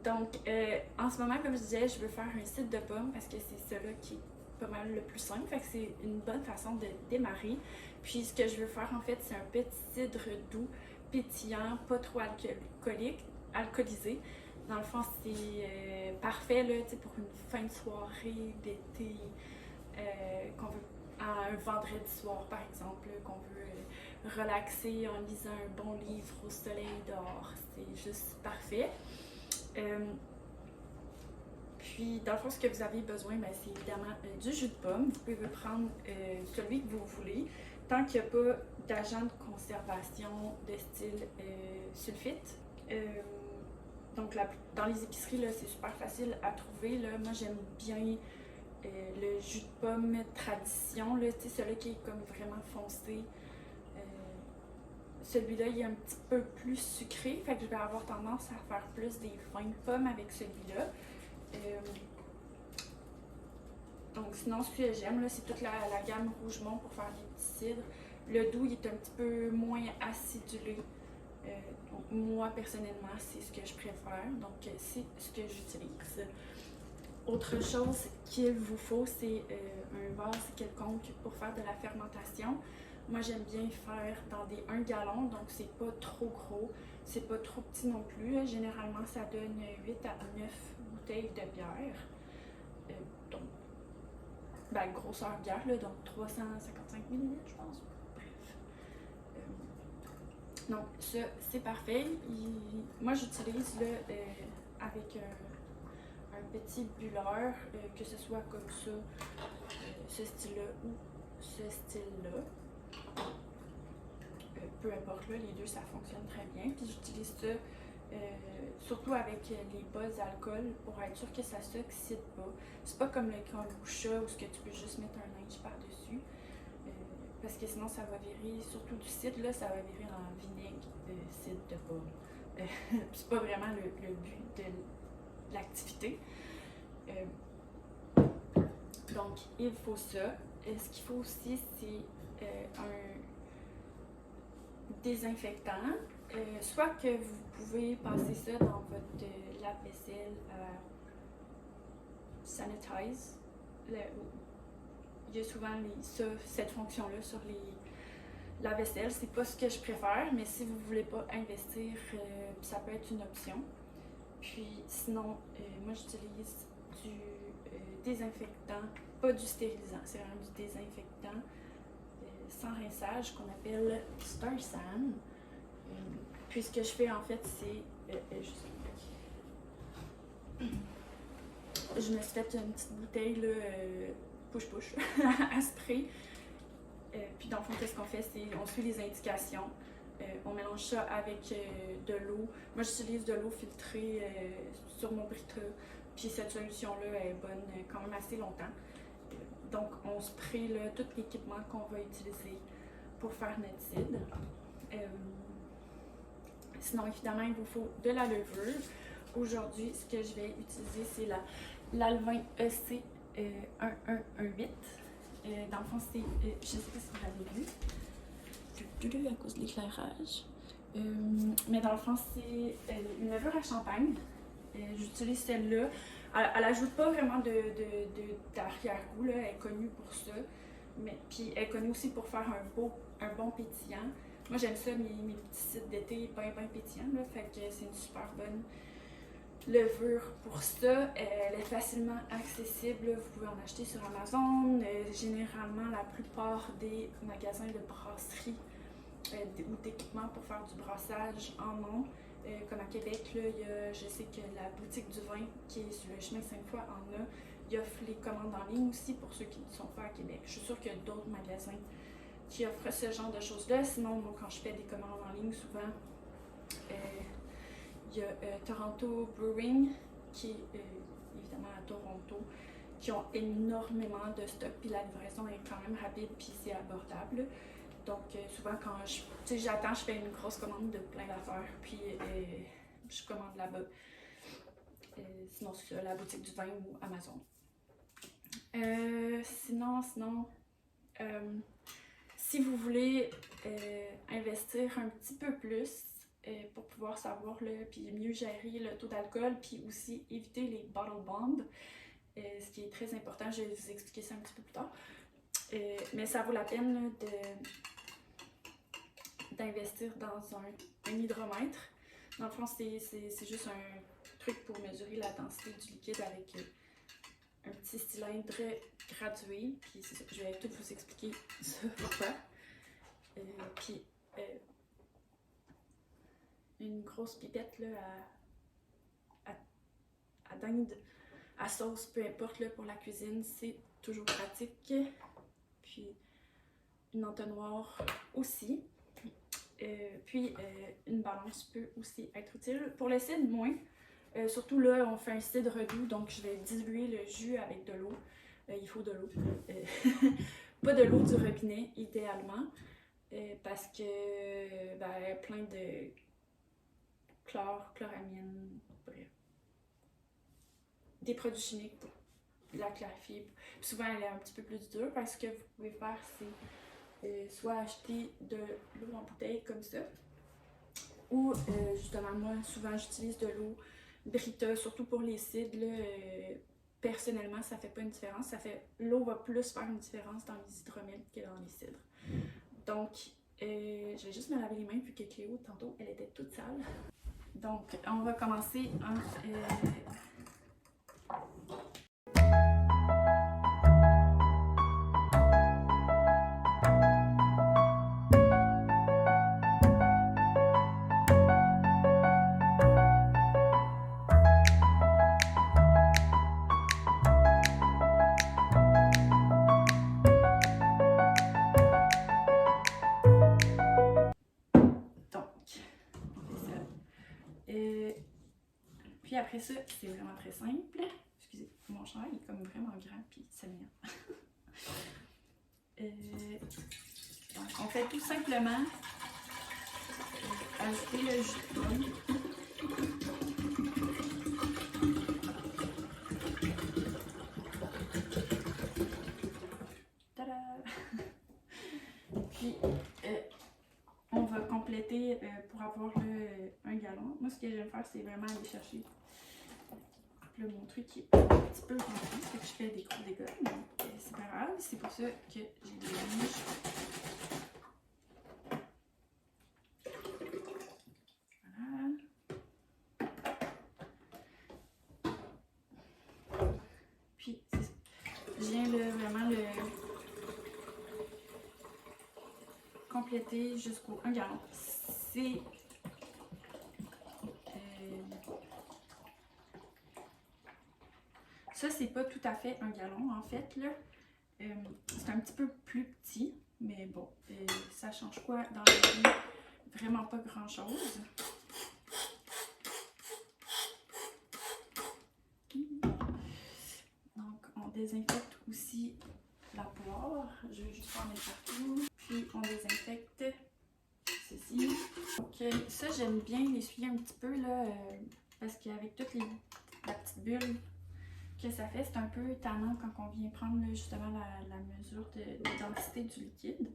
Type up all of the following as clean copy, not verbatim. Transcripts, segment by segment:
Donc, en ce moment, comme je disais, je veux faire un cidre de pomme parce que c'est ça là qui est pas mal le plus simple. Fait que c'est une bonne façon de démarrer. Puis, ce que je veux faire, en fait, c'est un petit cidre doux, pétillant, pas trop alcoolisé. Dans le fond, c'est parfait là, pour une fin de soirée d'été, qu'on veut, un vendredi soir, par exemple, qu'on veut relaxer en lisant un bon livre au soleil dehors. C'est juste parfait. Puis, dans le fond, ce que vous avez besoin, ben, c'est évidemment du jus de pomme. Vous pouvez prendre celui que vous voulez, tant qu'il n'y a pas d'agent de conservation de style sulfite. Donc, dans les épiceries, là, c'est super facile à trouver. Là. Moi, j'aime bien le jus de pomme tradition, celui qui est comme vraiment foncé. Celui-là, il est un petit peu plus sucré, fait que je vais avoir tendance à faire plus des vins de pomme avec celui-là. Donc sinon, ce que j'aime, c'est toute la gamme Rougemont pour faire des petits cidres. Le doux, il est un petit peu moins acidulé. Donc moi, personnellement, c'est ce que je préfère. Donc c'est ce que j'utilise. Autre chose qu'il vous faut, c'est un vase quelconque pour faire de la fermentation. Moi, j'aime bien faire dans des 1 gallon, donc c'est pas trop gros, c'est pas trop petit non plus. Généralement, ça donne 8 à 9 bouteilles de bière. Donc, ben, grosseur bière, là, donc 355 ml, je pense. Bref. Donc, ça, c'est parfait. Moi, j'utilise là, avec un petit bulleur, que ce soit comme ça, ce style-là ou ce style-là. Peu importe, là, les deux, ça fonctionne très bien. Puis j'utilise ça surtout avec les bas d'alcool pour être sûr que ça ne s'oxyde pas. C'est pas comme le kombucha où tu peux juste mettre un linge par-dessus. Parce que sinon, ça va virer, surtout du cidre, là, ça va virer en vinaigre de cidre de pomme. C'est pas vraiment le but de l'activité. Donc, il faut ça. Ce qu'il faut aussi, c'est un désinfectant. Soit que vous pouvez passer ça dans votre lave-vaisselle Sanitize. Il y a souvent cette fonction-là sur les lave-vaisselle. C'est pas ce que je préfère, mais si vous voulez pas investir, ça peut être une option. Puis sinon, moi j'utilise du désinfectant, pas du stérilisant, c'est vraiment du désinfectant sans rinçage qu'on appelle Star San. Puis ce que je fais en fait, c'est je me suis fait une petite bouteille là, push-push à spray. Puis dans le fond, qu'est-ce qu'on fait, c'est on suit les indications. On mélange ça avec de l'eau. Moi, j'utilise de l'eau filtrée sur mon Brita. Puis cette solution-là est bonne quand même assez longtemps. Donc, on spray là, tout l'équipement qu'on va utiliser pour faire notre cidre. Sinon, évidemment, il vous faut de la levure. Aujourd'hui, ce que je vais utiliser, c'est l'Alvin EC 1118. Dans le fond, c'est, je sais pas si vous l'avez vu, à cause de l'éclairage. Mais dans le fond, c'est une levure à champagne. J'utilise celle-là. Elle n'ajoute pas vraiment d'arrière-goût, elle est connue pour ça. Puis elle est connue aussi pour faire un bon pétillant. Moi, j'aime ça, mes petits cidres d'été bien pétillants, là, fait que c'est une super bonne levure pour ça. Elle est facilement accessible, vous pouvez en acheter sur Amazon. Généralement, la plupart des magasins de brasserie ou d'équipements pour faire du brassage en ont. Comme à Québec, là, je sais que la boutique du vin qui est sur le chemin Sainte-Foy en a. Il offre les commandes en ligne aussi pour ceux qui ne sont pas à Québec. Je suis sûre qu'il y a d'autres magasins qui offrent ce genre de choses-là. Sinon, moi, quand je fais des commandes en ligne, souvent, il y a Toronto Brewing, qui est évidemment à Toronto, qui ont énormément de stock, puis la livraison est quand même rapide, puis c'est abordable. Donc, souvent, quand j'attends, je fais une grosse commande de plein d'affaires, puis je commande là-bas. Sinon, c'est la boutique du vin ou Amazon. Sinon, si vous voulez investir un petit peu plus, pour pouvoir savoir, puis mieux gérer le taux d'alcool, puis aussi éviter les bottle bombs, ce qui est très important. Je vais vous expliquer ça un petit peu plus tard. Mais ça vaut la peine là, d'investir dans un hydromètre. Dans le fond, c'est juste un truc pour mesurer la densité du liquide avec un petit cylindre gradué. Puis c'est ça, je vais tout vous expliquer ça pourquoi. Puis une grosse pipette là, à dinde, à sauce, peu importe là, pour la cuisine, c'est toujours pratique. Puis une entonnoir aussi. Puis une balance peut aussi être utile. Pour le cidre, moins. Surtout là, on fait un cidre doux, donc je vais diluer le jus avec de l'eau. Il faut de l'eau. Pas de l'eau du robinet, idéalement, parce que ben, plein de chloramine, bref. Des produits chimiques pour la clarifier. Puis souvent, elle est un petit peu plus dure, parce que vous pouvez faire, c'est soit acheter de l'eau en bouteille comme ça, ou justement, moi, souvent, j'utilise de l'eau Brita, surtout pour les cidres. Personnellement, ça fait pas une différence. L'eau va plus faire une différence dans les hydromels que dans les cidres. Donc, je vais juste me laver les mains vu que Cléo, tantôt, elle était toute sale. Donc, on va commencer en... Puis après ça, c'est vraiment très simple. Excusez, mon chat il est comme vraiment grand puis ça m'énerve. Donc on fait tout simplement ajouter le jus de pomme. Tada! Puis on va compléter pour avoir un gallon. Moi ce que j'aime faire, c'est vraiment aller chercher mon truc qui est un petit peu rempli, fait que je fais des gros dégâts, mais c'est pas grave, c'est pour ça que j'ai des linges. Voilà. Puis, je viens vraiment le compléter jusqu'au 1 gallon. C'est ça, c'est pas tout à fait un gallon en fait, là. C'est un petit peu plus petit, mais bon, ça change quoi dans la vie? Vraiment pas grand chose. Donc, on désinfecte aussi la poire. Je vais juste en mettre partout. Puis, on désinfecte ceci. Donc, ça, j'aime bien l'essuyer un petit peu, là, parce qu'avec toute la petite bulle que ça fait, c'est un peu tannant quand on vient prendre là, justement la mesure de densité du liquide.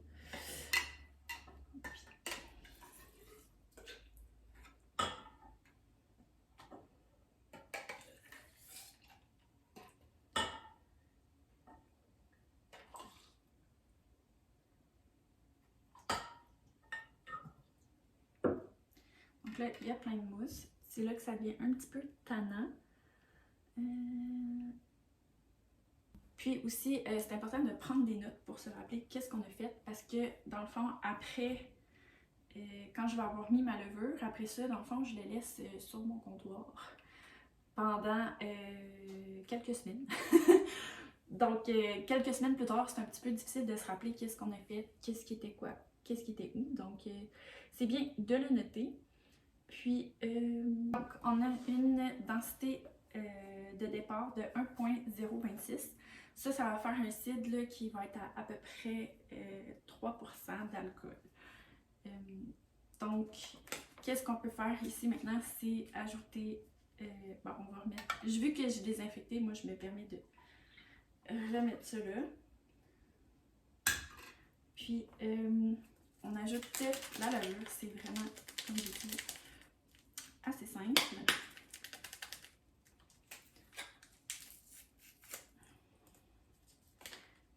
Donc là, il y a plein de mousse. C'est là que ça devient un petit peu tannant. Puis aussi, c'est important de prendre des notes pour se rappeler qu'est-ce qu'on a fait, parce que dans le fond, après, quand je vais avoir mis ma levure, après ça, dans le fond, je les laisse sur mon comptoir pendant quelques semaines. Donc, quelques semaines plus tard, c'est un petit peu difficile de se rappeler qu'est-ce qu'on a fait, qu'est-ce qui était quoi, qu'est-ce qui était où. Donc, c'est bien de le noter. Puis, donc, on a une densité de départ de 1,026. Ça va faire un cidre là, qui va être à peu près 3% d'alcool. Donc, qu'est-ce qu'on peut faire ici maintenant? C'est ajouter... bon, on va remettre... Vu que j'ai désinfecté, moi, je me permets de remettre ça là. Puis, on ajoute la levure. C'est vraiment, comme j'ai dit, assez simple.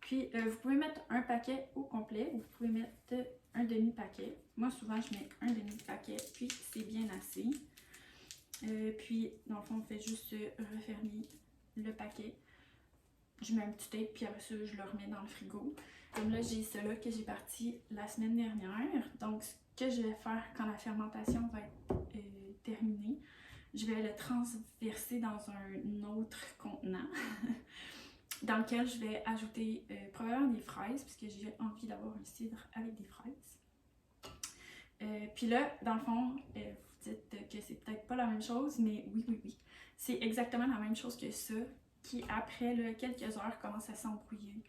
Puis, vous pouvez mettre un paquet au complet, ou vous pouvez mettre un demi-paquet. Moi, souvent, je mets un demi-paquet, puis c'est bien assez. Puis, dans le fond, on fait juste refermer le paquet. Je mets un petit tape, puis après ça, je le remets dans le frigo. Comme là, j'ai cela que j'ai parti la semaine dernière. Donc, ce que je vais faire quand la fermentation va être terminée, je vais le transverser dans un autre contenant dans lequel je vais ajouter probablement des fraises, puisque j'ai envie d'avoir un cidre avec des fraises. Puis là, dans le fond, vous dites que c'est peut-être pas la même chose, mais oui. C'est exactement la même chose que ça, qui après là, quelques heures commence à s'embrouiller.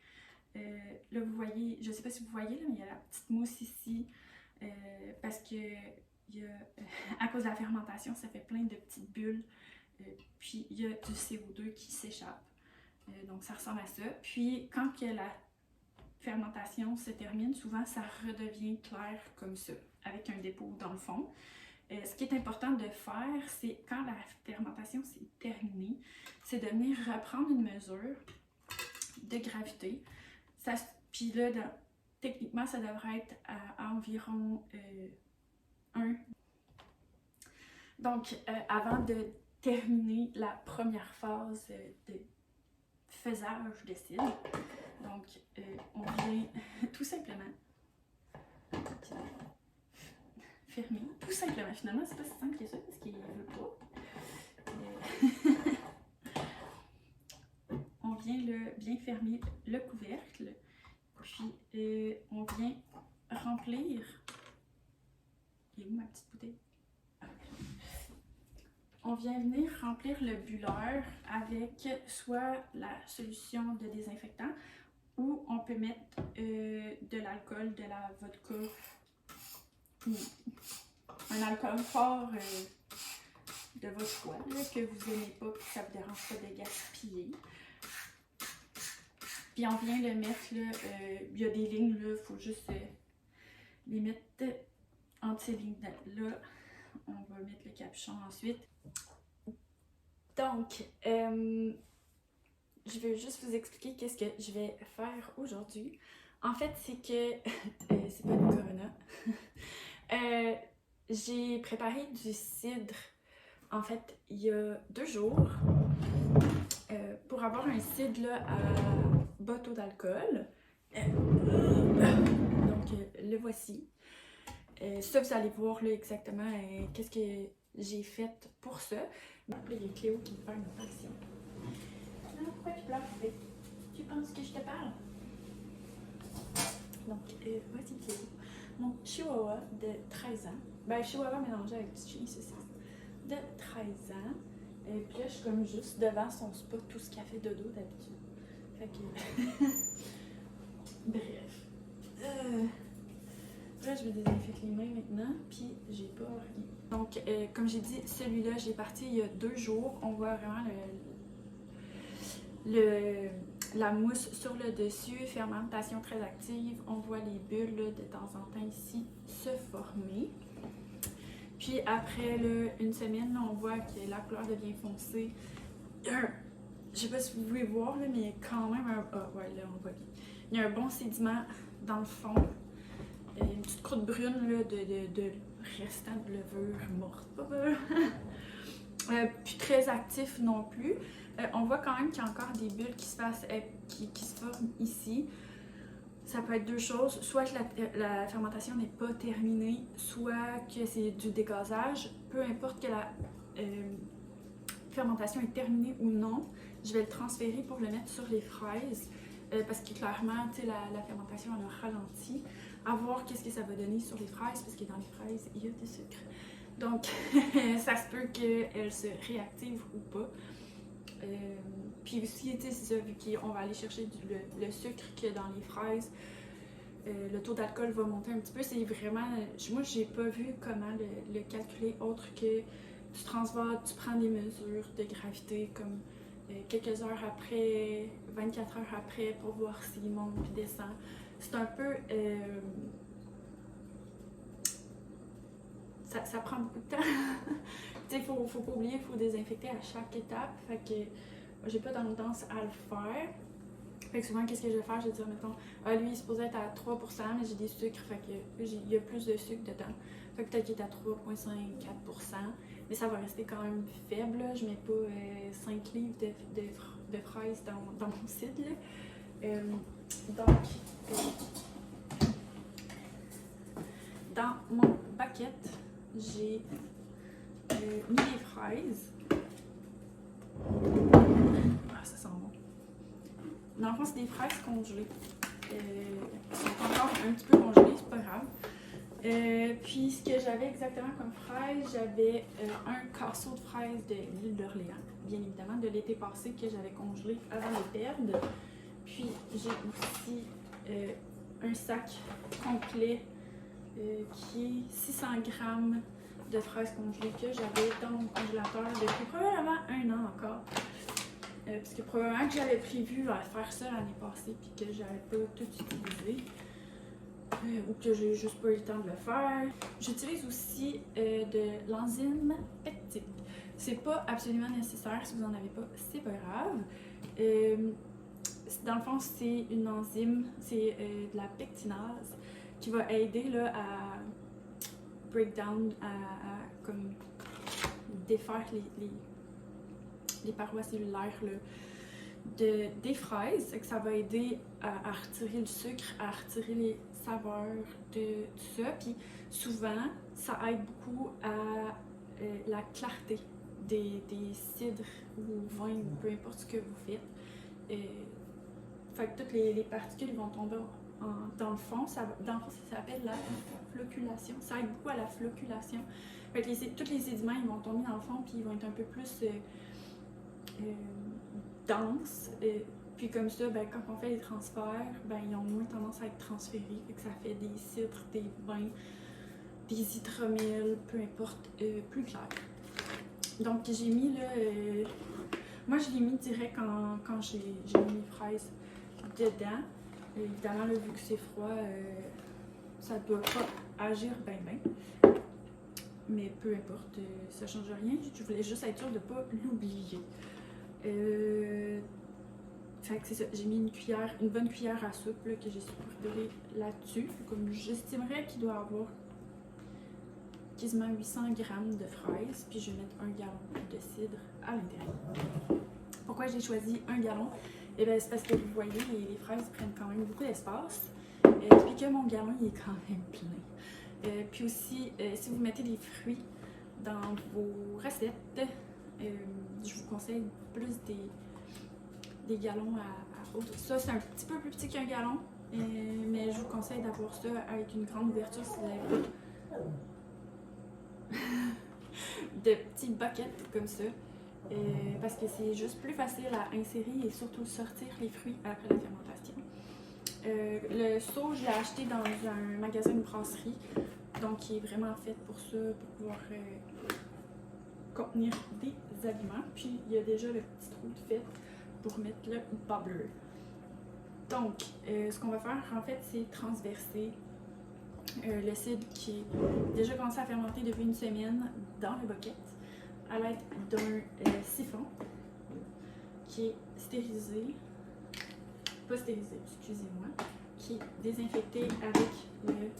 Là, vous voyez, je sais pas si vous voyez, là, mais il y a la petite mousse ici, parce que à cause de la fermentation, ça fait plein de petites bulles, puis il y a du CO2 qui s'échappe. Donc ça ressemble à ça. Puis quand que la fermentation se termine, souvent ça redevient clair comme ça, avec un dépôt dans le fond. Ce qui est important de faire, c'est quand la fermentation s'est terminée, c'est de venir reprendre une mesure de gravité. Puis là, techniquement, ça devrait être à environ 1. Donc, avant de terminer la première phase de faisage de cidre, donc on vient tout simplement fermer. Tout simplement, finalement, c'est pas si simple que ça parce qu'il ne veut pas. On vient bien fermer le couvercle, puis on vient remplir. Il est où ma petite bouteille? On vient venir remplir le bulleur avec soit la solution de désinfectant ou on peut mettre de l'alcool, de la vodka ou un alcool fort de votre choix, là, que vous n'aimez pas et que ça ne vous dérange pas de gaspiller. Puis on vient le mettre, là, il y a des lignes, il faut juste les mettre entre ces lignes-là. On va mettre le capuchon ensuite. Donc, je vais juste vous expliquer qu'est-ce que je vais faire aujourd'hui. En fait, c'est que, c'est pas du Corona, j'ai préparé du cidre, en fait, il y a 2 jours, pour avoir un cidre là, à bas taux d'alcool. Donc, le voici. Ça, vous allez voir là, exactement qu'est-ce que j'ai fait pour ça. Là, il y a Cléo qui me fait une action. Non, pourquoi tu pleures? Tu penses que je te parle? Donc, voici Cléo. Mon chihuahua de 13 ans. Ben, chihuahua mélangé avec du chien, c'est ça. De 13 ans. Puis là, je suis comme juste devant son spot, tout ce qu'elle fait dodo d'habitude. Fait que. Bref. Là, je vais désinfecter les mains maintenant, puis j'ai pas rien. Donc, comme j'ai dit, celui-là, j'ai parti il y a 2 jours. On voit vraiment la mousse sur le dessus, fermentation très active. On voit les bulles là, de temps en temps ici se former. Puis après là, une semaine, là, on voit que la couleur devient foncée. Je sais pas si vous pouvez voir, là, mais il y a quand même un... Ah ouais, là, on voit bien. Il y a un bon sédiment dans le fond. Une petite croûte brune là, de restant de levure morte. Puis très actif non plus. On voit quand même qu'il y a encore des bulles qui se forment ici. Ça peut être 2 choses, soit que la fermentation n'est pas terminée, soit que c'est du dégazage. Peu importe que la fermentation est terminée ou non, je vais le transférer pour le mettre sur les fraises. Parce que clairement, la fermentation elle a ralenti. À voir qu'est-ce que ça va donner sur les fraises, parce que dans les fraises, il y a du sucre. Donc, ça se peut qu'elles se réactivent ou pas. Puis aussi, c'est ça, vu qu'on va aller chercher le sucre qu'il y a dans les fraises, le taux d'alcool va monter un petit peu. C'est vraiment... Moi, j'ai pas vu comment le calculer autre que tu transvades, tu prends des mesures de gravité comme quelques heures après, 24 heures après, pour voir s'il monte puis descend. C'est un peu... ça prend beaucoup de temps. Tu sais, faut pas oublier, il faut désinfecter à chaque étape. Fait que j'ai pas tendance à le faire. Fait que souvent, qu'est-ce que je vais faire? Je vais dire, mettons, lui, il est supposé être à 3%, mais j'ai des sucres, fait que il y a plus de sucre dedans. Fait que peut-être qu'il est à 3,54%, mais ça va rester quand même faible, là. Je mets pas 5 livres de fraises dans mon cidre, là. Donc, dans mon baquette, j'ai mis des fraises. Ah, ça sent bon. Dans le fond, c'est des fraises congelées. Elles sont encore un petit peu congelées, c'est pas grave. Puis, ce que j'avais exactement comme fraises, j'avais un casseau de fraises de l'île d'Orléans, bien évidemment, de l'été passé, que j'avais congelé avant de les perdre. Puis, j'ai aussi un sac complet qui est 600 grammes de fraises congelées que j'avais dans mon congélateur depuis probablement 1 an encore. Parce que probablement que j'avais prévu faire ça l'année passée puis que j'avais pas tout utilisé. Ou que j'ai juste pas eu le temps de le faire. J'utilise aussi de l'enzyme pectique. C'est pas absolument nécessaire, si vous en avez pas, c'est pas grave. Dans le fond, c'est une enzyme, c'est de la pectinase qui va aider là, à break down, à comme défaire les parois cellulaires là, des fraises. Que ça va aider à retirer le sucre, à retirer les saveurs de tout ça. Puis souvent, ça aide beaucoup à la clarté des cidres ou vins ou peu importe ce que vous faites. Fait que toutes les particules vont tomber dans le fond. Dans le fond, ça s'appelle la floculation. Ça aide beaucoup à la floculation. Fait que tous les sédiments ils vont tomber dans le fond puis ils vont être un peu plus denses. Puis comme ça, ben, quand on fait les transferts, ben, ils ont moins tendance à être transférés. Fait que ça fait des cidres, des vins, des hydromels, peu importe, plus clair. Donc j'ai mis là... moi je l'ai mis direct quand j'ai mis mes fraises dedans. Évidemment, là, vu que c'est froid, ça ne doit pas agir bien. Mais peu importe, ça ne change rien. Je voulais juste être sûre de ne pas l'oublier. Fait que c'est ça, j'ai mis une bonne cuillère à soupe là, que j'ai saupoudrée là-dessus. Comme j'estimerais qu'il doit avoir quasiment 800 grammes de fraises. Puis je vais mettre 1 gallon de cidre à l'intérieur. Pourquoi j'ai choisi 1 gallon? Eh bien, c'est parce que vous voyez, les fraises prennent quand même beaucoup d'espace. Puis que mon gallon, il est quand même plein. Puis aussi, si vous mettez des fruits dans vos recettes, je vous conseille plus des gallons à eau. Ça, c'est un petit peu plus petit qu'un gallon, mais je vous conseille d'avoir ça avec une grande ouverture si vous avez de petites buckets comme ça. Parce que c'est juste plus facile à insérer et surtout sortir les fruits après la fermentation. Le seau, je l'ai acheté dans un magasin de brasserie, donc qui est vraiment fait pour ça, pour pouvoir contenir des aliments. Puis il y a déjà le petit trou de fait pour mettre le bubbler. Donc, ce qu'on va faire en fait, c'est transverser le cidre qui est déjà commencé à fermenter depuis 1 semaine dans le bucket à l'aide d'un siphon qui est stérilisé, pas stérilisé, excusez-moi, qui est désinfecté avec le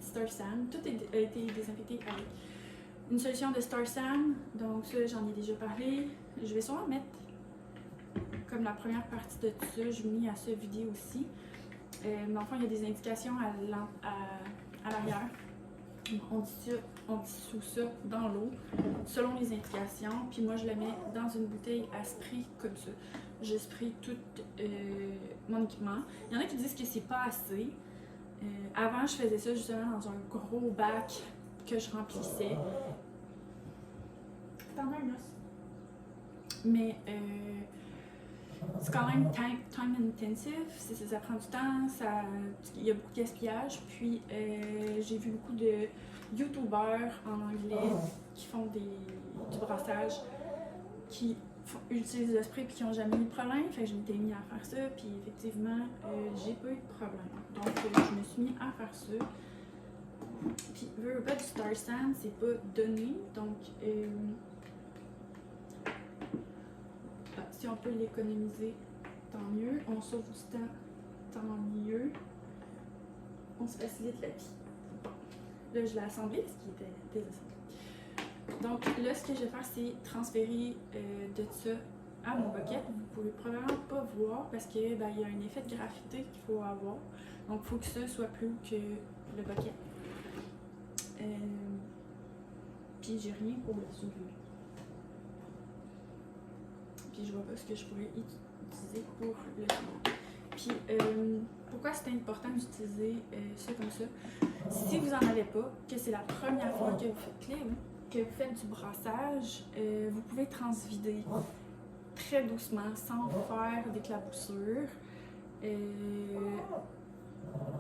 Star San. Tout a été désinfecté avec une solution de Star San, donc ça j'en ai déjà parlé. Je vais sûrement mettre comme la première partie de tout ça, je mis à ce vidéo aussi. Dans le fond, il y a des indications à l'arrière. On dissout ça dans l'eau selon les indications. Puis moi, je le mets dans une bouteille à spray comme ça. Je spray tout mon équipement. Il y en a qui disent que c'est pas assez. Avant, je faisais ça justement dans un gros bac que je remplissais. T'en as un os. Mais c'est quand même time intensive, ça prend du temps, il y a beaucoup de gaspillage. Puis j'ai vu beaucoup de youtubeurs en anglais qui font du brassage, qui utilisent le spray puis qui n'ont jamais eu de problème. Fait que je m'étais mis à faire ça, puis effectivement, j'ai pas eu de problème. Donc je me suis mis à faire ça. Puis, veux pas du Star Sand, c'est pas donné, donc si on peut l'économiser, tant mieux. On sauve du temps, tant mieux. On se facilite la vie. Bon, là, je l'ai assemblé parce qu'il était désassemblé. Donc là, ce que je vais faire, c'est transférer de ça à mon bucket. Vous pouvez probablement pas voir parce que il y a un effet de graffité qu'il faut avoir. Donc il faut que ça soit plus haut que le bucket. Puis j'ai rien pour le soulever. Puis je vois pas ce que je pourrais utiliser pour le soulever. Puis pourquoi c'est important d'utiliser ça comme ça? Si vous en avez pas, que c'est la première fois que vous faites du brassage, vous pouvez transvider très doucement sans faire d'éclaboussure.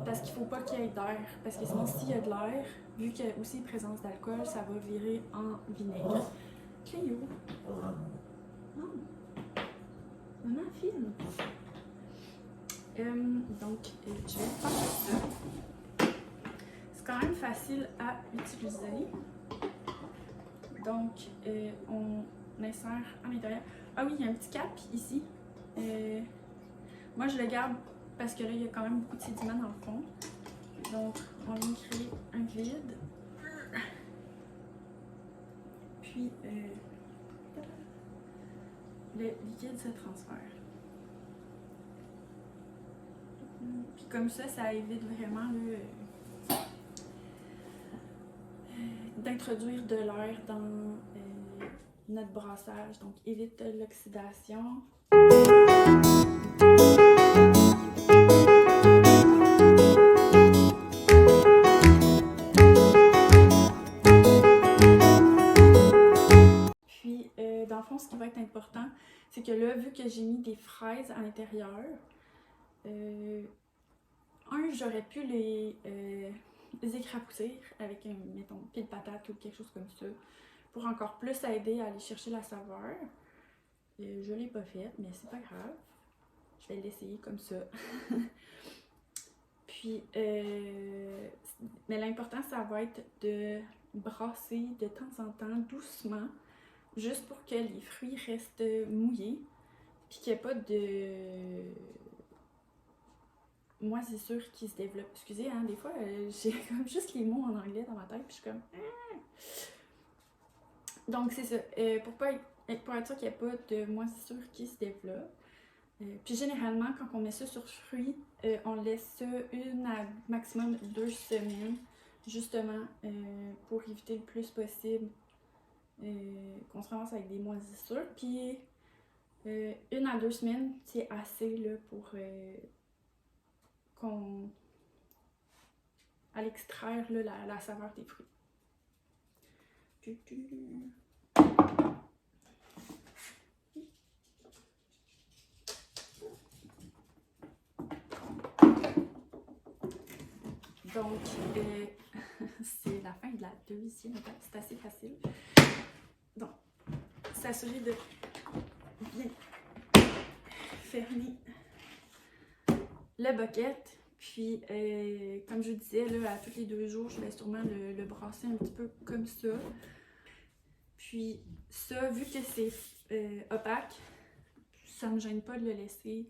Parce qu'il ne faut pas qu'il y ait d'air. Parce que sinon, s'il y a de l'air, vu qu'il y a aussi présence d'alcool, ça va virer en vinaigre. Cléo. Maman filme. Donc, je vais faire ça. C'est quand même facile à utiliser. Donc, on insère à l'intérieur. Ah oui, il y a un petit cap ici. Moi, je le garde parce que là, il y a quand même beaucoup de sédiments dans le fond. Donc, on vient créer un vide. Puis, le liquide se transfère. Puis comme ça évite vraiment d'introduire de l'air dans notre brassage. Donc, évite l'oxydation. Puis, dans le fond, ce qui va être important, c'est que là, vu que j'ai mis des fraises à l'intérieur, j'aurais pu les écrapousser avec un, mettons, pied de patate ou quelque chose comme ça, pour encore plus aider à aller chercher la saveur. Je l'ai pas fait, mais c'est pas grave. Je vais l'essayer comme ça. Puis, mais l'important, ça va être de brasser de temps en temps, doucement, juste pour que les fruits restent mouillés, puis qu'il n'y ait pas de moisissure qui se développe. Excusez, hein, des fois, j'ai comme juste les mots en anglais dans ma tête, puis je suis comme... Donc, c'est ça. Pour être sûr qu'il n'y ait pas de moisissure qui se développe. Puis généralement, quand on met ça sur fruits, on laisse ça 1 à maximum 2 semaines, justement, pour éviter le plus possible qu'on se ramasse avec des moisissures. Puis 1 à 2 semaines, c'est assez là, pour qu'on aille extraire là, la saveur des fruits. Donc, c'est la fin de la 2e étape, c'est assez facile. Donc, s'assurer de bien fermer le bucket. Puis, comme je vous disais, là, à tous les 2 jours, je vais sûrement le brasser un petit peu comme ça. Puis, ça, vu que c'est opaque, ça me gêne pas de le laisser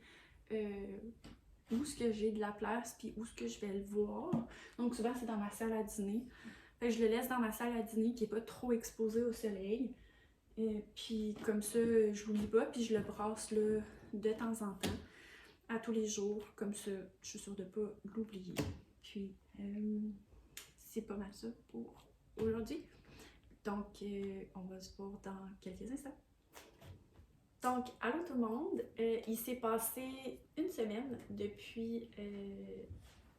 où est-ce que j'ai de la place, puis où est-ce que je vais le voir. Donc souvent, c'est dans ma salle à dîner. Fait que je le laisse dans ma salle à dîner qui n'est pas trop exposée au soleil. Puis comme ça, je l'oublie pas, puis je le brasse là, de temps en temps, à tous les jours. Comme ça, je suis sûre de ne pas l'oublier. Puis, c'est pas mal ça pour aujourd'hui. Donc, on va se voir dans quelques instants. Donc, allô tout le monde, il s'est passé 1 semaine depuis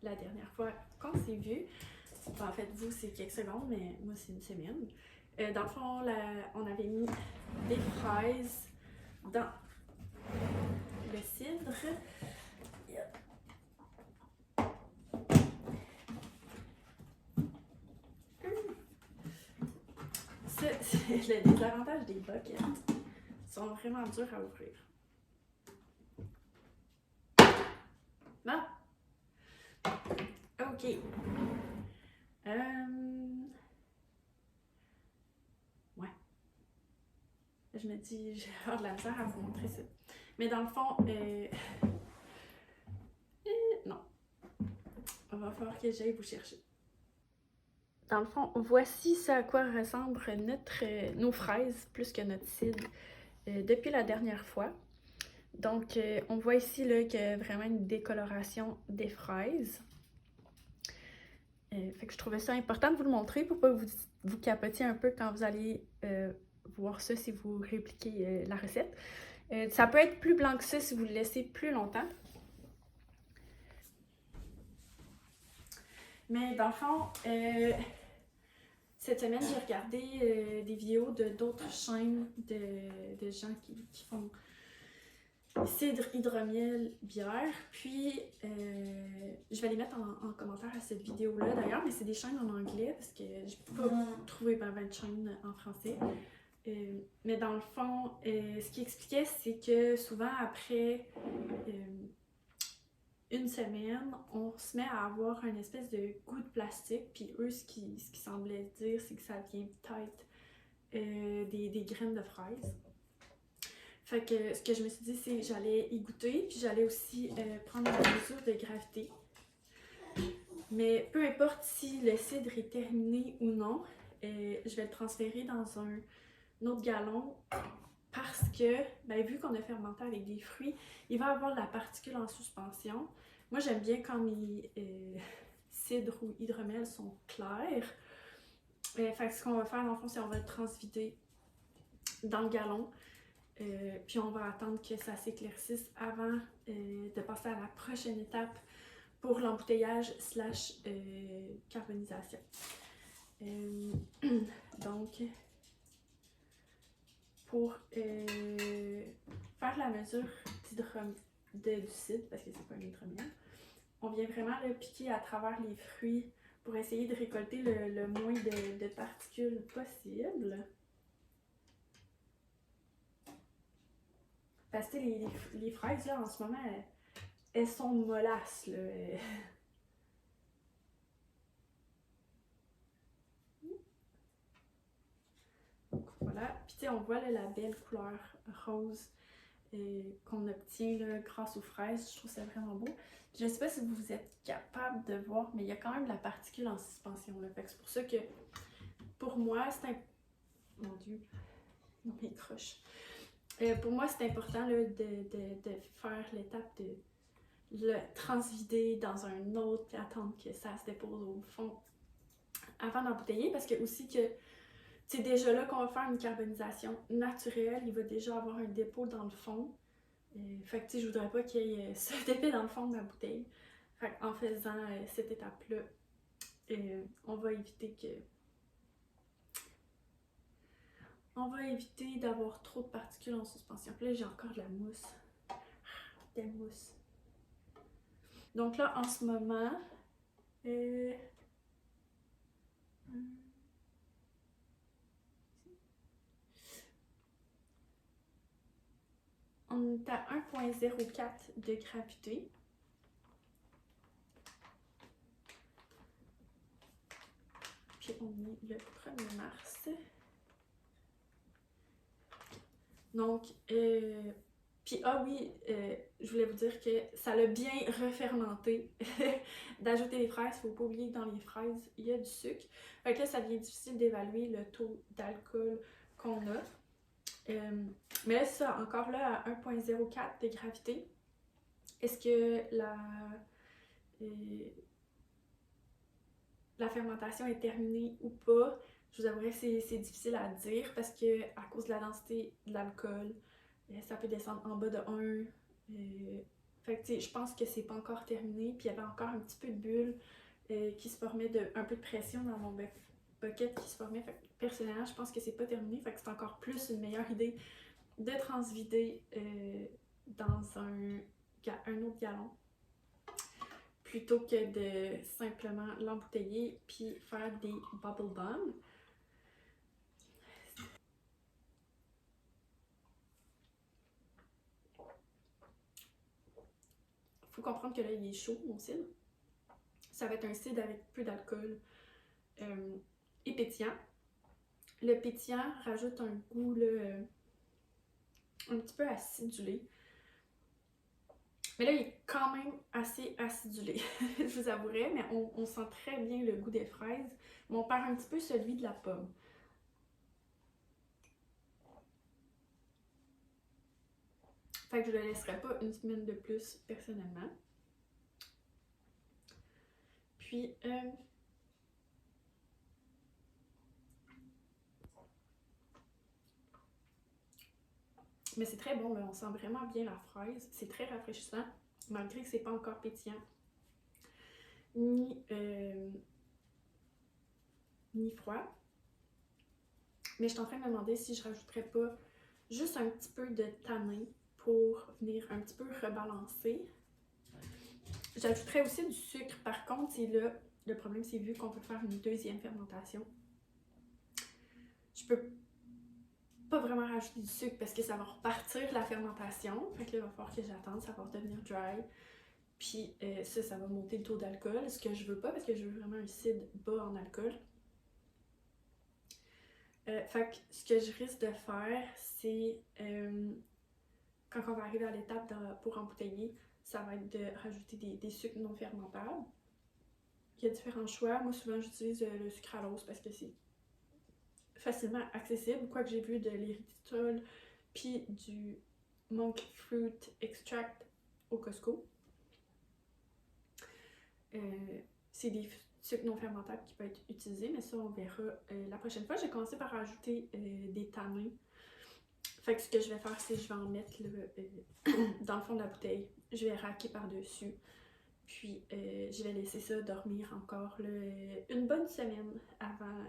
la dernière fois qu'on s'est vu. Enfin, en fait, vous, c'est quelques secondes, mais moi, c'est 1 semaine. Dans le fond, on avait mis des fraises dans le cidre. Ça, c'est le désavantage des buckets. Ils sont vraiment durs à ouvrir. Bon. OK. Ouais. Je me dis, j'ai hâte de la misère à vous montrer ça. Mais dans le fond, non. Il va falloir que j'aille vous chercher. Dans le fond, voici ce à quoi ressemblent nos fraises, plus que notre cidre, depuis la dernière fois. Donc, on voit ici là, qu'il y a vraiment une décoloration des fraises. Fait que je trouvais ça important de vous le montrer pour pas que vous capotiez un peu quand vous allez voir ça si vous répliquez la recette. Ça peut être plus blanc que ça si vous le laissez plus longtemps. Mais dans le fond, cette semaine, j'ai regardé des vidéos d'autres chaînes de gens qui font cidre, hydromiel, bière. Puis, je vais les mettre en commentaire à cette vidéo-là d'ailleurs, mais c'est des chaînes en anglais parce que je peux pas trouver ben de chaînes en français. Mais dans le fond, ce qu'il expliquait, c'est que souvent après une semaine, on se met à avoir une espèce de goût de plastique. Puis eux, ce qui semblaient dire, c'est que ça vient peut-être des graines de fraises. Fait que ce que je me suis dit, c'est que j'allais y goûter, puis j'allais aussi prendre la mesure de gravité. Mais peu importe si le cidre est terminé ou non, je vais le transférer dans un autre gallon parce que, ben, vu qu'on a fermenté avec des fruits, il va avoir de la particule en suspension. Moi, j'aime bien quand mes cidres ou hydromel sont clairs. Fait que ce qu'on va faire, dans le fond, c'est qu'on va le transvider dans le gallon. Puis on va attendre que ça s'éclaircisse avant de passer à la prochaine étape pour l'embouteillage / carbonisation. Donc, pour faire la mesure du cidre, parce que c'est pas un hydromel, on vient vraiment le piquer à travers les fruits pour essayer de récolter le moins de particules possible. Parce que les fraises, là, en ce moment, elles sont mollasses, là. Donc, voilà. Puis, tu sais, on voit là, la belle couleur rose qu'on obtient là, grâce aux fraises. Je trouve ça vraiment beau. Je ne sais pas si vous êtes capable de voir, mais il y a quand même de la particule en suspension, là. Fait que c'est pour ça que, pour moi, c'est un... Mon Dieu, non, mes croches. Pour moi, c'est important là, de faire l'étape de le transvider dans un autre puis attendre que ça se dépose au fond avant d'embouteiller, parce que aussi que c'est déjà là qu'on va faire une carbonisation naturelle, il va déjà avoir un dépôt dans le fond. Fait que je voudrais pas qu'il y ait ce dépôt dans le fond de ma bouteille. Fait en faisant cette étape-là, on va éviter d'avoir trop de particules en suspension. Puis là, j'ai encore de la mousse. Des mousses. Donc là, en ce moment, on est à 1,04 de gravité. Puis on est le 1er mars. Donc, puis ah oui, je voulais vous dire que ça l'a bien refermenté d'ajouter les fraises. Faut pas oublier que dans les fraises, il y a du sucre. Fait que là, ça devient difficile d'évaluer le taux d'alcool qu'on a. Mais là, c'est ça, encore là, à 1,04 de gravité. Est-ce que la fermentation est terminée ou pas? Je vous avouerai que c'est difficile à dire parce que à cause de la densité de l'alcool, ça peut descendre en bas de 1. Fait que je pense que c'est pas encore terminé. Puis il y avait encore un petit peu de bulle qui se formait, un peu de pression dans mon bucket qui se formait. Fait que personnellement, je pense que c'est pas terminé. Fait que c'est encore plus une meilleure idée de transvider dans un autre gallon plutôt que de simplement l'embouteiller puis faire des bubble bombs. Faut comprendre que là, il est chaud, mon cidre. Ça va être un cidre avec peu d'alcool. et pétillant. Le pétillant rajoute un goût là, un petit peu acidulé. Mais là, il est quand même assez acidulé, je vous avouerai, mais on sent très bien le goût des fraises, mais on perd un petit peu celui de la pomme. Fait que je le laisserai pas une semaine de plus, personnellement. Puis, mais c'est très bon, là. On sent vraiment bien la fraise. C'est très rafraîchissant, malgré que c'est pas encore pétillant. Ni froid. Mais je suis en train de me demander si je rajouterais pas juste un petit peu de tanin pour venir un petit peu rebalancer. J'ajouterais aussi du sucre. Par contre, c'est là, le problème, c'est vu qu'on peut faire une deuxième fermentation. Je peux pas vraiment rajouter du sucre parce que ça va repartir la fermentation. Fait que là, il va falloir que j'attende, ça va devenir dry. Puis ça va monter le taux d'alcool, ce que je veux pas parce que je veux vraiment un cidre bas en alcool. Fait que ce que je risque de faire, c'est quand on va arriver à l'étape pour embouteiller, ça va être de rajouter des sucres non fermentables. Il y a différents choix. Moi, souvent, j'utilise le sucralose parce que c'est facilement accessible. Quoique j'ai vu de l'érythritol puis du monk fruit extract au Costco. C'est des sucres non fermentables qui peuvent être utilisés, mais ça, on verra la prochaine fois. J'ai commencé par rajouter des tanins. Fait que ce que je vais faire, c'est que je vais en mettre là, dans le fond de la bouteille. Je vais raquer par-dessus. Puis je vais laisser ça dormir encore là, une bonne semaine avant,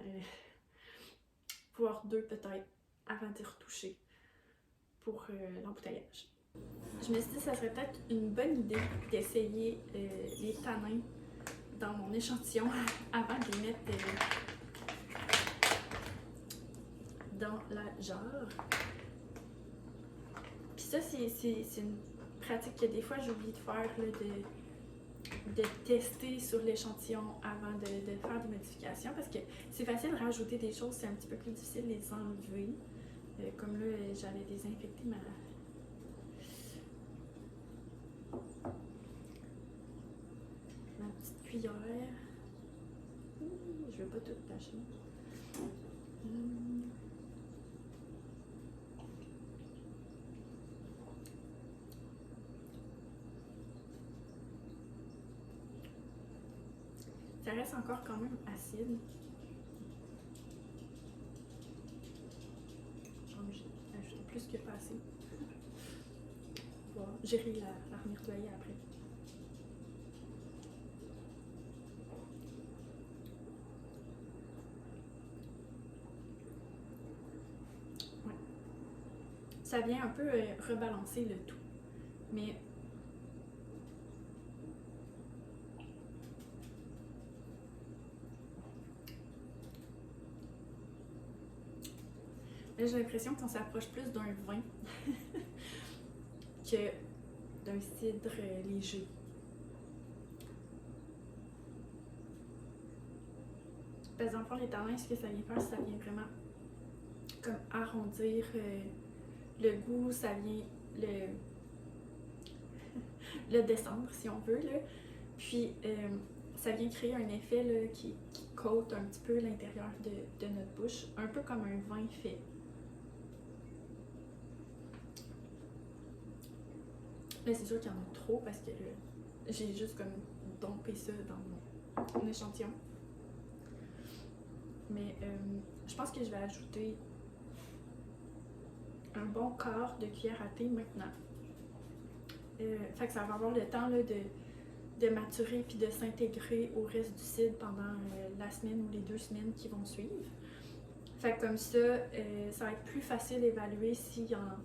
voire 2 peut-être, avant d'y retoucher pour l'embouteillage. Je me suis dit que ça serait peut-être une bonne idée d'essayer les tanins dans mon échantillon avant de les mettre dans la jarre. Puis ça, c'est une pratique que des fois j'oublie de faire, là, de tester sur l'échantillon avant de faire des modifications parce que c'est facile de rajouter des choses, c'est un petit peu plus difficile de les enlever. Comme là, j'allais désinfecter ma petite cuillère. Je veux pas tout tâcher. Ça reste encore quand même acide. J'ai ajouté plus que pas assez. Bon, j'irai la remettoyer après. Ouais. Ça vient un peu rebalancer le tout. Mais là, j'ai l'impression qu'on s'approche plus d'un vin que d'un cidre léger. Parce que dans le fond, les tanins, ce que ça vient faire, ça vient vraiment comme arrondir le goût, ça vient le descendre, si on veut, là. Puis, ça vient créer un effet là, qui coate un petit peu l'intérieur de notre bouche, un peu comme un vin fait. Là, c'est sûr qu'il y en a trop parce que j'ai juste comme dompé ça dans mon échantillon. Mais je pense que je vais ajouter un bon quart de cuillère à thé maintenant. Fait que ça va avoir le temps là, de maturer puis de s'intégrer au reste du cidre pendant la semaine ou les 2 semaines qui vont suivre. Fait que comme ça, ça va être plus facile d'évaluer s'il y en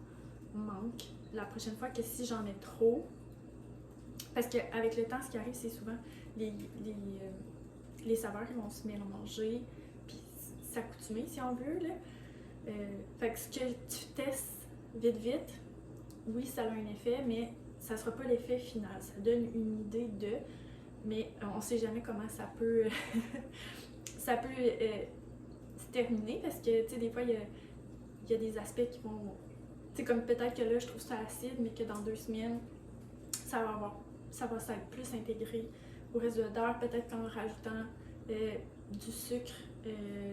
manque la prochaine fois que si j'en ai trop. Parce qu'avec le temps, ce qui arrive, c'est souvent les saveurs qui vont se mélanger puis s'accoutumer, si on veut, là. Fait que ce que tu testes vite, oui, ça a un effet, mais ça sera pas l'effet final. Ça donne une idée de, mais on sait jamais comment ça peut ça peut se terminer parce que, tu sais, des fois, il y a des aspects qui vont... Tu sais, comme peut-être que là, je trouve ça acide, mais que dans 2 semaines, ça va s'être plus intégré au reste de l'odeur, peut-être qu'en rajoutant du sucre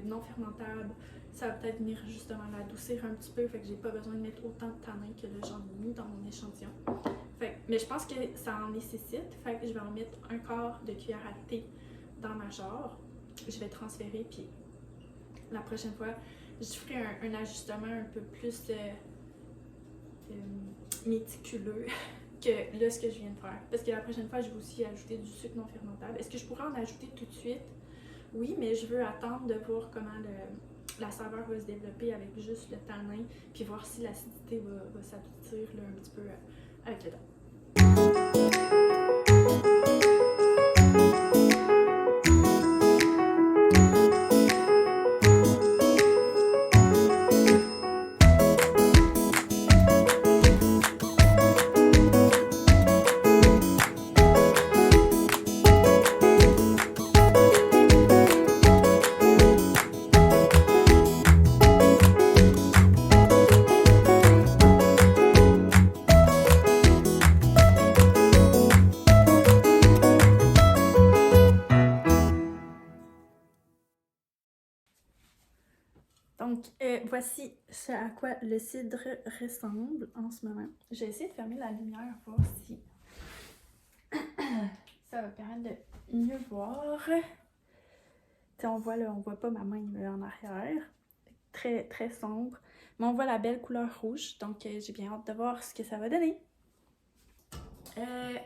non fermentable, ça va peut-être venir justement l'adoucir un petit peu, fait que j'ai pas besoin de mettre autant de tanin que là j'en ai mis dans mon échantillon. Mais je pense que ça en nécessite, fait que je vais en mettre un quart de cuillère à thé dans ma jarre. Je vais transférer, puis la prochaine fois, je ferai un ajustement un peu plus méticuleux que là ce que je viens de faire. Parce que la prochaine fois, je vais aussi ajouter du sucre non fermentable. Est-ce que je pourrais en ajouter tout de suite? Oui, mais je veux attendre de voir comment la saveur va se développer avec juste le tanin, puis voir si l'acidité va s'aboutir un petit peu avec le temps. Donc, voici ce à quoi le cidre ressemble en ce moment. Je vais essayer de fermer la lumière, voir si ça va permettre de mieux voir. T'sais, on voit là, on voit pas ma main là, en arrière. Très, très sombre. Mais on voit la belle couleur rouge, donc j'ai bien hâte de voir ce que ça va donner.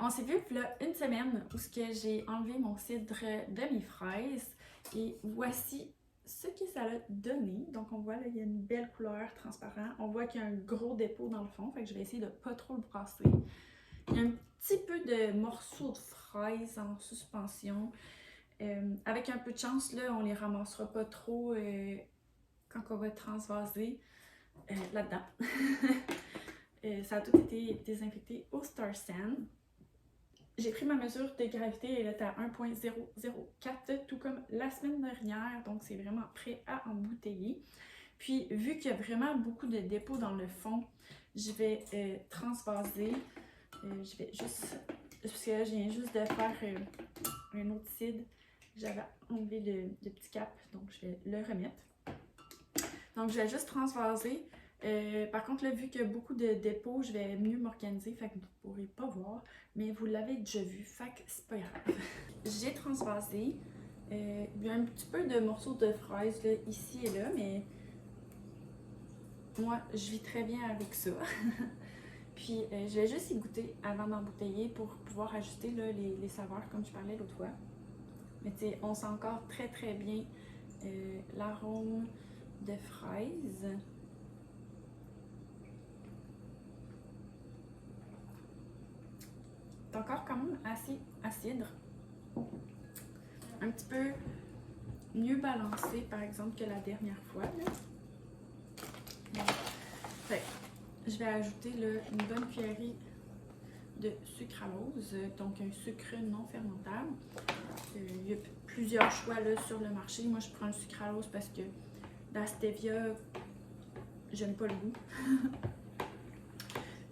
On s'est vu là une semaine où j'ai enlevé mon cidre de mes fraises et voici ce que ça a donné. Donc on voit là, il y a une belle couleur transparente. On voit qu'il y a un gros dépôt dans le fond, fait que je vais essayer de pas trop le brasser. Il y a un petit peu de morceaux de fraises en suspension. Avec un peu de chance, là, on les ramassera pas trop quand on va transvaser là-dedans. Ça a tout été désinfecté au Star Sand. J'ai pris ma mesure de gravité, elle était à 1.004, tout comme la semaine dernière, donc c'est vraiment prêt à embouteiller. Puis, vu qu'il y a vraiment beaucoup de dépôts dans le fond, je vais transvaser. Je vais juste, parce que là, je viens juste de faire un autre cidre. J'avais enlevé le petit cap, donc je vais le remettre. Donc, je vais juste transvaser. Par contre, là, vu qu'il y a beaucoup de dépôts, je vais mieux m'organiser, fait que vous ne pourrez pas voir, mais vous l'avez déjà vu, fait que c'est pas grave. J'ai transvasé. Il y a un petit peu de morceaux de fraises là, ici et là, mais moi, je vis très bien avec ça. Puis, je vais juste y goûter avant d'embouteiller pour pouvoir ajuster là, les saveurs, comme je parlais l'autre fois. Mais tu sais, on sent encore très très bien l'arôme de fraises. C'est encore quand même assez acide. Un petit peu mieux balancé, par exemple, que la dernière fois. Bon. Fait, je vais ajouter là, une bonne cuillerée de sucralose, donc un sucre non fermentable. Il y a plusieurs choix là, sur le marché. Moi, je prends le sucralose parce que la stevia, j'aime pas le goût.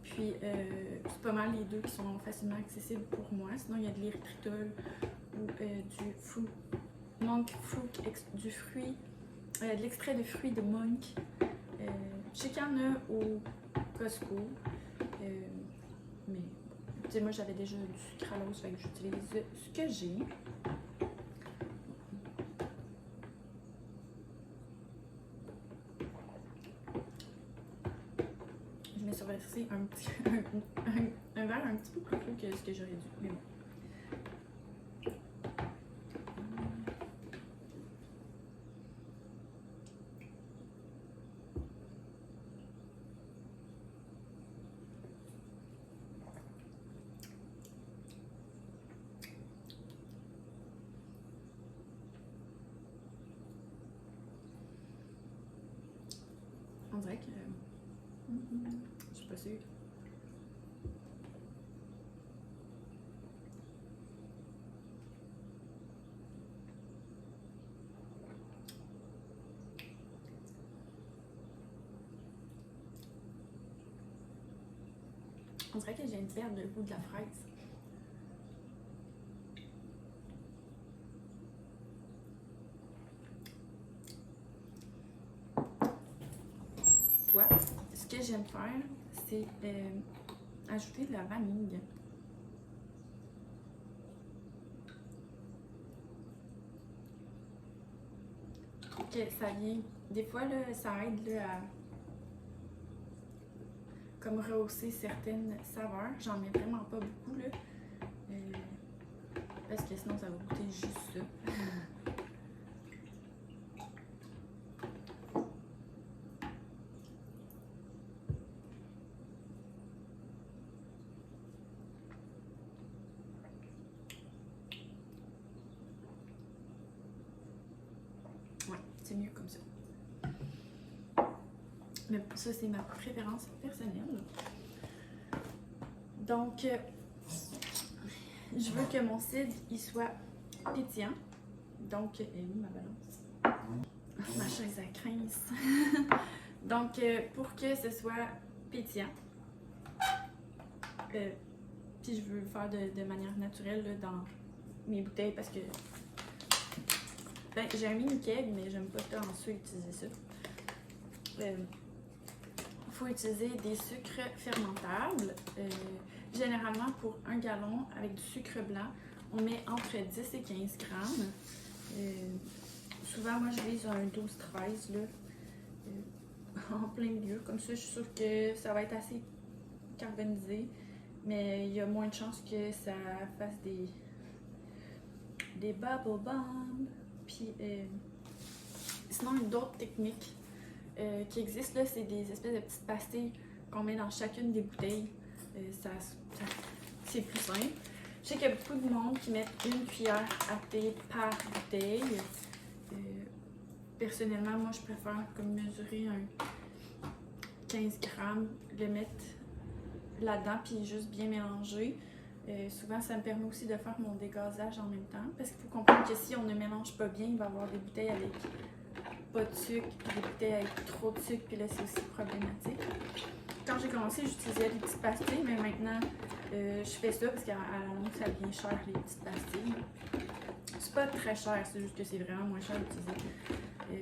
Puis, c'est pas mal les deux qui sont facilement accessibles pour moi. Sinon, il y a de l'érythritol ou du monk fruit, du fruit, de l'extrait de fruits de monk. Je sais qu'il y en a au Costco. Mais, tu sais, moi, j'avais déjà du sucralose, fait que j'utilise ce que j'ai. Je me suis versé un verre un petit peu plus gros que ce que j'aurais dû. Mais bon. On dirait que... je suis pas sûre. On dirait que je viens de perdre le goût de la fraise. Toi, ce que j'aime faire, c'est ajouter de la vanille. Que ça vient. Des fois, là, ça aide là, à comme rehausser certaines saveurs. J'en mets vraiment pas beaucoup là. Parce que sinon ça va goûter juste ça. Ouais, c'est mieux comme ça. Mais ça, c'est ma préférence personnelle. Donc, je veux que mon cidre il soit pétillant. Donc, ma balance. Ma chaise à crince. Donc, pour que ce soit pétillant, puis je veux le faire de manière naturelle là, dans mes bouteilles parce que ben, j'ai un mini keg, mais j'aime pas tant ça utiliser ça. Il faut utiliser des sucres fermentables. Généralement, pour 1 gallon avec du sucre blanc, on met entre 10 et 15 grammes. Souvent, moi, je vise un 12-13 là, en plein milieu. Comme ça, je suis sûre que ça va être assez carbonisé, mais il y a moins de chances que ça fasse des bubble bombs. Puis, sinon, une autre technique qui existent, c'est des espèces de petites pastilles qu'on met dans chacune des bouteilles. C'est plus simple. Je sais qu'il y a beaucoup de monde qui mettent 1 cuillère à thé par bouteille. Personnellement, moi, je préfère comme mesurer un 15 grammes, le mettre là-dedans, puis juste bien mélanger. Souvent, ça me permet aussi de faire mon dégazage en même temps, parce qu'il faut comprendre que si on ne mélange pas bien, il va y avoir des bouteilles avec pas de sucre, puis des bouteilles avec trop de sucre, puis là, c'est aussi problématique. Quand j'ai commencé, j'utilisais des petites pastilles, mais maintenant, je fais ça parce qu'à la longue, ça devient cher, les petites pastilles. C'est pas très cher, c'est juste que c'est vraiment moins cher d'utiliser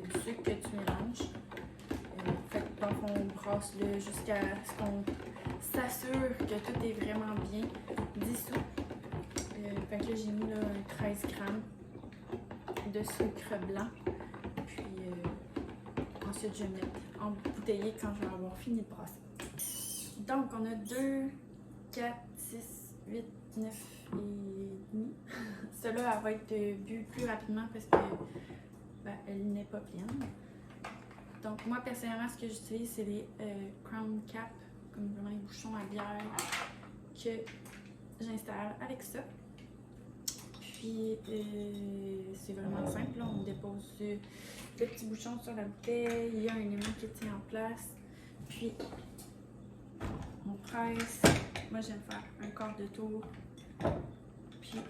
du sucre que tu mélanges. Donc, on brasse jusqu'à ce qu'on s'assure que tout est vraiment bien dissous. Fait que là, j'ai mis là, 13 grammes de sucre blanc. Puis ensuite, je vais mettre en bouteiller quand je vais avoir fini de brasser. Donc, on a 2, 4, 6, 8, 9 et demi. Celle-là, elle va être bue plus rapidement parce que ben, elle n'est pas pleine. Donc, moi, personnellement, ce que j'utilise, c'est les Crown Cap, comme vraiment les bouchons à bière que j'installe avec ça. Puis, c'est vraiment simple. Là, on dépose le petit bouchon sur la bouteille. Il y a un élément qui tient en place. Puis, on presse. Moi, j'aime faire un quart de tour. Puis,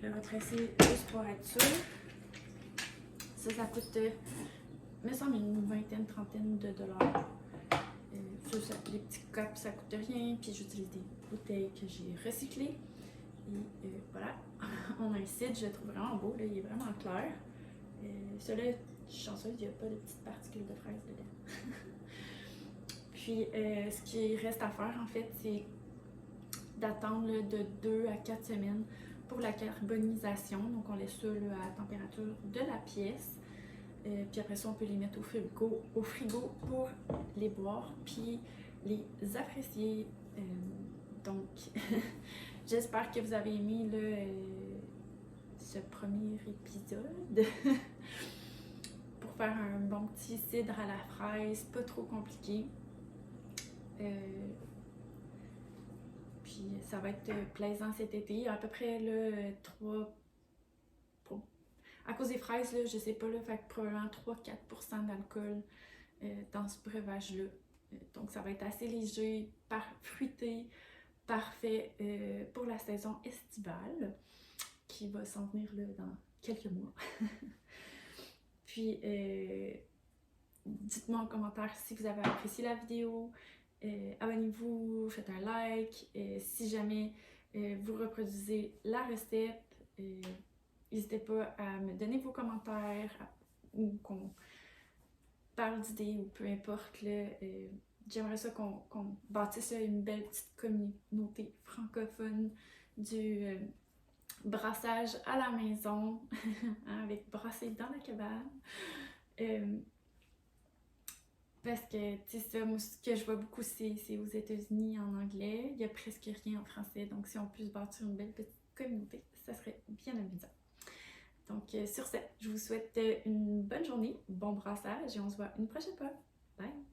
le represser juste pour être sûr. Ça coûte, me semble, une vingtaine, trentaine de dollars. Les petits cups, ça coûte rien. Puis, j'utilise des bouteilles que j'ai recyclées. Et voilà, on a un cidre, je le trouve vraiment beau, là, il est vraiment clair. Celui-là, je suis chanceuse, il n'y a pas de petites particules de fraise dedans. Puis, ce qui reste à faire, en fait, c'est d'attendre de 2 à 4 semaines pour la carbonisation. Donc, on laisse ça là, à la température de la pièce. Puis après ça, on peut les mettre au frigo pour les boire, puis les apprécier. Donc, j'espère que vous avez aimé là, ce premier épisode pour faire un bon petit cidre à la fraise, pas trop compliqué. Puis ça va être plaisant cet été. À peu près là, 3... À cause des fraises, là, je sais pas, là, fait que probablement 3-4% d'alcool dans ce breuvage-là. Donc ça va être assez léger, fruité, parfait pour la saison estivale qui va s'en venir là, dans quelques mois. Puis dites-moi en commentaire si vous avez apprécié la vidéo, abonnez-vous, faites un like. Si jamais vous reproduisez la recette, n'hésitez pas à me donner vos commentaires ou qu'on parle d'idées ou peu importe. J'aimerais ça qu'on bâtisse une belle petite communauté francophone du brassage à la maison, avec brasser dans la cabane. Parce que, tu sais, ça, moi, ce que je vois beaucoup, c'est aux États-Unis en anglais. Il y a presque rien en français. Donc, si on peut se bâtir une belle petite communauté, ça serait bien amusant. Donc, sur ce, je vous souhaite une bonne journée, bon brassage et on se voit une prochaine fois. Bye!